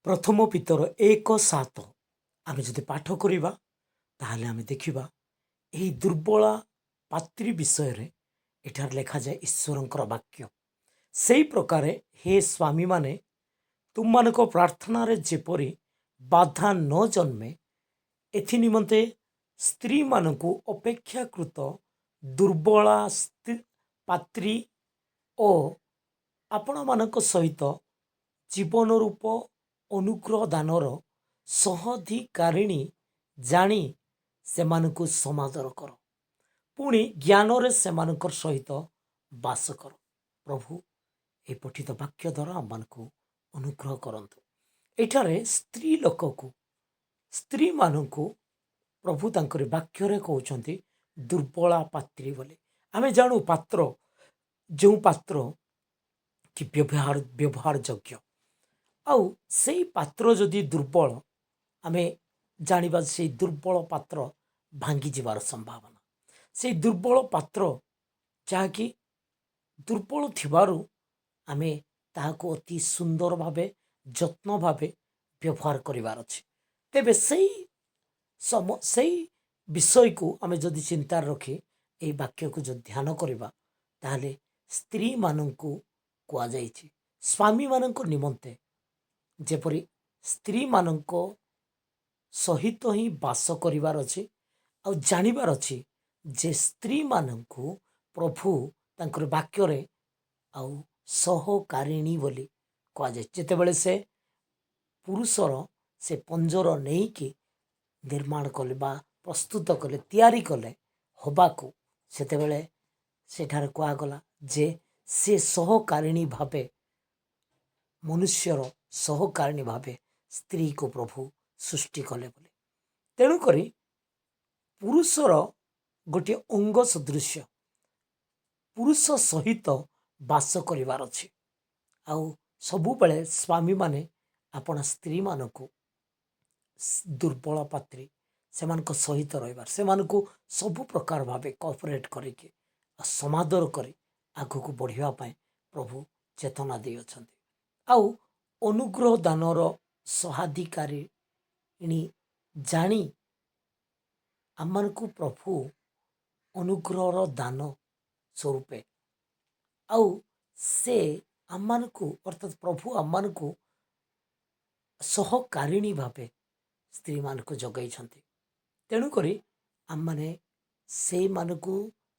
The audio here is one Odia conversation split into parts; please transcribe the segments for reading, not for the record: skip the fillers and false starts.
ପ୍ରଥମ ପିତର 1:7 ଆମେ ଯଦି ପାଠ କରିବା ତାହେଲେ ଆମେ ଦେଖିବା ଏହି ଦୁର୍ବଳା ପାତ୍ରୀ ବିଷୟରେ ଏଠାରେ ଲେଖାଯାଏ ଈଶ୍ୱରଙ୍କର ବାକ୍ୟ। ସେହି ପ୍ରକାରେ ହେ ସ୍ୱାମୀମାନେ ତୁମମାନଙ୍କ ପ୍ରାର୍ଥନାରେ ଯେପରି ବାଧା ନ ଜନ୍ମେ ଏଥି ନିମନ୍ତେ ସ୍ତ୍ରୀମାନଙ୍କୁ ଅପେକ୍ଷାକୃତ ଦୁର୍ବଳା ପାତ୍ରୀ ଓ ଆପଣମାନଙ୍କ ସହିତ ଜୀବନ ରୂପ ଅନୁଗ୍ରହ ଦାନର ସହାଧିକାରିଣୀ ଜାଣି ସେମାନଙ୍କୁ ସମାଦର କର, ପୁଣି ଜ୍ଞାନରେ ସେମାନଙ୍କର ସହିତ ବାସ କର। ପ୍ରଭୁ ଏ ପଠିତ ବାକ୍ୟ ଦ୍ୱାରା ଆମମାନଙ୍କୁ ଅନୁଗ୍ରହ କରନ୍ତୁ। ଏଠାରେ ସ୍ତ୍ରୀ ଲୋକକୁ ସ୍ତ୍ରୀମାନଙ୍କୁ ପ୍ରଭୁ ତାଙ୍କର ବାକ୍ୟରେ କହୁଛନ୍ତି ଦୁର୍ବଳା ପାତ୍ରୀ ବୋଲି। ଆମେ ଜାଣୁ ପାତ୍ର ଯେଉଁ ପାତ୍ର କି ବ୍ୟବହାର ଯୋଗ୍ୟ, ଆଉ ସେଇ ପାତ୍ର ଯଦି ଦୁର୍ବଳ, ଆମେ ଜାଣିବା ସେଇ ଦୁର୍ବଳ ପାତ୍ର ଭାଙ୍ଗିଯିବାର ସମ୍ଭାବନା। ସେଇ ଦୁର୍ବଳ ପାତ୍ର ଯାହାକି ଦୁର୍ବଳ ଥିବାରୁ ଆମେ ତାହାକୁ ଅତି ସୁନ୍ଦର ଭାବେ ଯତ୍ନ ଭାବେ ବ୍ୟବହାର କରିବାର ଅଛି। ତେବେ ସେଇ ବିଷୟକୁ ଆମେ ଯଦି ଚିନ୍ତାରେ ରଖି ଏହି ବାକ୍ୟକୁ ଯଦି ଧ୍ୟାନ କରିବା ତାହେଲେ ସ୍ତ୍ରୀମାନଙ୍କୁ କୁହାଯାଇଛି ସ୍ୱାମୀମାନଙ୍କ ନିମନ୍ତେ ଯେପରି ସ୍ତ୍ରୀମାନଙ୍କ ସହିତ ହିଁ ବାସ କରିବାର ଅଛି, ଆଉ ଜାଣିବାର ଅଛି ଯେ ସ୍ତ୍ରୀମାନଙ୍କୁ ପ୍ରଭୁ ତାଙ୍କର ବାକ୍ୟରେ ଆଉ ସହକାରିଣୀ ବୋଲି କୁହାଯାଏ। ଯେତେବେଳେ ସେ ପୁରୁଷର ସେ ପଞ୍ଜର ନେଇକି ନିର୍ମାଣ କଲେ ବା ପ୍ରସ୍ତୁତ କଲେ, ତିଆରି କଲେ ହେବାକୁ, ସେତେବେଳେ ସେଠାରେ କୁହାଗଲା ଯେ ସେ ସହକାରିଣୀ ଭାବେ, ମନୁଷ୍ୟର ସହକାରିଣୀ ଭାବେ ସ୍ତ୍ରୀକୁ ପ୍ରଭୁ ସୃଷ୍ଟି କଲେ ବୋଲି। ତେଣୁକରି ପୁରୁଷର ଗୋଟିଏ ଅଙ୍ଗ ସଦୃଶ୍ୟ ପୁରୁଷ ସହିତ ବାସ କରିବାର ଅଛି। ଆଉ ସବୁବେଳେ ସ୍ୱାମୀମାନେ ଆପଣ ସ୍ତ୍ରୀମାନଙ୍କୁ ଦୁର୍ବଳ ପାତ୍ରୀ ସେମାନଙ୍କ ସହିତ ରହିବାର, ସେମାନଙ୍କୁ ସବୁ ପ୍ରକାର ଭାବେ କୋଅପରେଟ୍ କରିକି ସମାଦର କରି ଆଗକୁ ବଢ଼ିବା ପାଇଁ ପ୍ରଭୁ ଚେତନା ଦେଇଅଛନ୍ତି। ଆଉ ଅନୁଗ୍ରହ ଦାନର ସହାଧିକାରିଣୀ ଜାଣି ଆମମାନଙ୍କୁ ପ୍ରଭୁ ଅନୁଗ୍ରହର ଦାନ ସ୍ୱରୂପେ, ଆଉ ସେ ଆମମାନଙ୍କୁ ଅର୍ଥାତ୍ ପ୍ରଭୁ ଆମମାନଙ୍କୁ ସହକାରିଣୀ ଭାବେ ସ୍ତ୍ରୀମାନଙ୍କୁ ଯୋଗାଇଛନ୍ତି। ତେଣୁକରି ଆମମାନେ ସେଇମାନଙ୍କୁ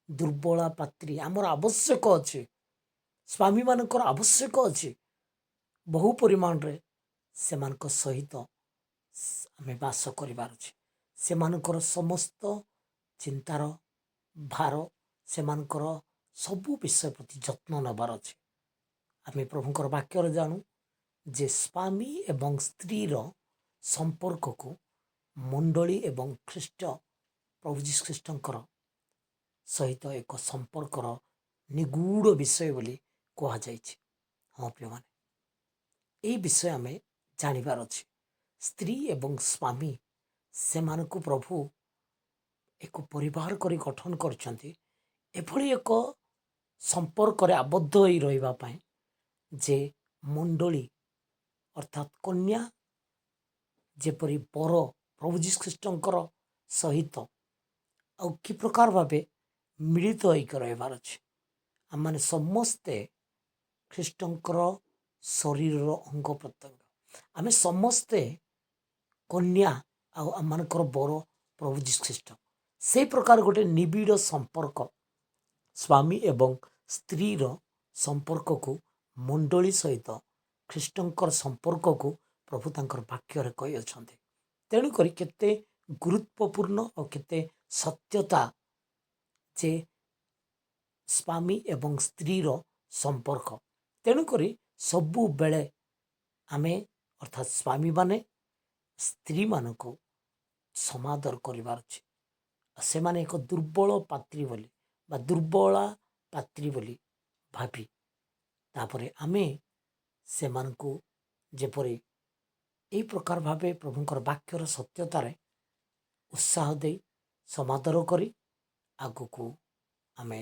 ଦୁର୍ବଳା ପାତ୍ରୀ ଆମର ଆବଶ୍ୟକ ଅଛି, ସ୍ୱାମୀମାନଙ୍କର ଆବଶ୍ୟକ ଅଛି। ବହୁ ପରିମାଣରେ ସେମାନଙ୍କ ସହିତ ଆମେ ବାସ କରିବାର ଅଛି। ସେମାନଙ୍କର ସମସ୍ତ ଚିନ୍ତାର ଭାର, ସେମାନଙ୍କର ସବୁ ବିଷୟ ପ୍ରତି ଯତ୍ନ ନେବାର ଅଛି। ଆମେ ପ୍ରଭୁଙ୍କର ବାକ୍ୟରେ ଜାଣୁ ଯେ ସ୍ୱାମୀ ଏବଂ ସ୍ତ୍ରୀର ସମ୍ପର୍କକୁ ମଣ୍ଡଳୀ ଏବଂ ପ୍ରଭୁ ଯୀଶୁ ଖ୍ରୀଷ୍ଟଙ୍କର ସହିତ ଏକ ସମ୍ପର୍କର ନିଗୁଢ଼ ବିଷୟ ବୋଲି କୁହାଯାଇଛି। ହଁ ପ୍ରିୟମାନେ, ଏହି ବିଷୟ ଆମେ ଜାଣିବାର ଅଛି। ସ୍ତ୍ରୀ ଏବଂ ସ୍ୱାମୀ ସେମାନଙ୍କୁ ପ୍ରଭୁ ଏକ ପରିବାର କରି ଗଠନ କରିଛନ୍ତି, ଏଭଳି ଏକ ସମ୍ପର୍କରେ ଆବଦ୍ଧ ହୋଇ ରହିବା ପାଇଁ ଯେ ମଣ୍ଡଳୀ ଅର୍ଥାତ୍ କନ୍ୟା ଯେପରି ବର ପ୍ରଭୁ ଯୀଶୁ ଖ୍ରୀଷ୍ଟଙ୍କର ସହିତ ଆଉ କି ପ୍ରକାର ଭାବେ ମିଳିତ ହୋଇକି ରହିବାର ଅଛି। ଆମମାନେ ସମସ୍ତେ ଖ୍ରୀଷ୍ଟଙ୍କର ଶରୀରର ଅଙ୍ଗ ପ୍ରତ୍ୟଙ୍ଗ। ଆମେ ସମସ୍ତେ କନ୍ୟା ଆଉ ଆମମାନଙ୍କର ବର ପ୍ରଭୁ ଯୀଶୁ ଖ୍ରୀଷ୍ଟ। ସେହି ପ୍ରକାର ଗୋଟେ ନିବିଡ଼ ସମ୍ପର୍କ ସ୍ୱାମୀ ଏବଂ ସ୍ତ୍ରୀର ସମ୍ପର୍କକୁ ମଣ୍ଡଳୀ ସହିତ ଖ୍ରୀଷ୍ଟଙ୍କର ସମ୍ପର୍କକୁ ପ୍ରଭୁ ତାଙ୍କର ବାକ୍ୟରେ କହିଅଛନ୍ତି। ତେଣୁକରି କେତେ ଗୁରୁତ୍ୱପୂର୍ଣ୍ଣ ଆଉ କେତେ ସତ୍ୟତା ଯେ ସ୍ୱାମୀ ଏବଂ ସ୍ତ୍ରୀର ସମ୍ପର୍କ। ତେଣୁକରି ସବୁବେଳେ ଆମେ ଅର୍ଥାତ୍ ସ୍ୱାମୀମାନେ ସ୍ତ୍ରୀମାନଙ୍କୁ ସମାଦର କରିବାର ଅଛି। ସେମାନେ ଏକ ଦୁର୍ବଳ ପାତ୍ରୀ ବୋଲି ବା ଦୁର୍ବଳା ପାତ୍ରୀ ବୋଲି ଭାବି ତାପରେ ଆମେ ସେମାନଙ୍କୁ ଯେପରି ଏହି ପ୍ରକାର ଭାବେ ପ୍ରଭୁଙ୍କର ବାକ୍ୟର ସତ୍ୟତାରେ ଉତ୍ସାହ ଦେଇ ସମାଦର କରି ଆଗକୁ ଆମେ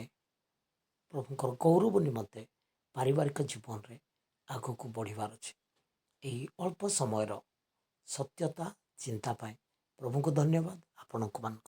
ପ୍ରଭୁଙ୍କର ଗୌରବ ନିମନ୍ତେ ପାରିବାରିକ ଜୀବନରେ ଆଗକୁ ବଢ଼ିବାର ଅଛି। ଏହି ଅଳ୍ପ ସମୟର ସତ୍ୟତା ଚିନ୍ତା ପାଇଁ ପ୍ରଭୁଙ୍କୁ ଧନ୍ୟବାଦ ଆପଣଙ୍କୁ ମାନଙ୍କୁ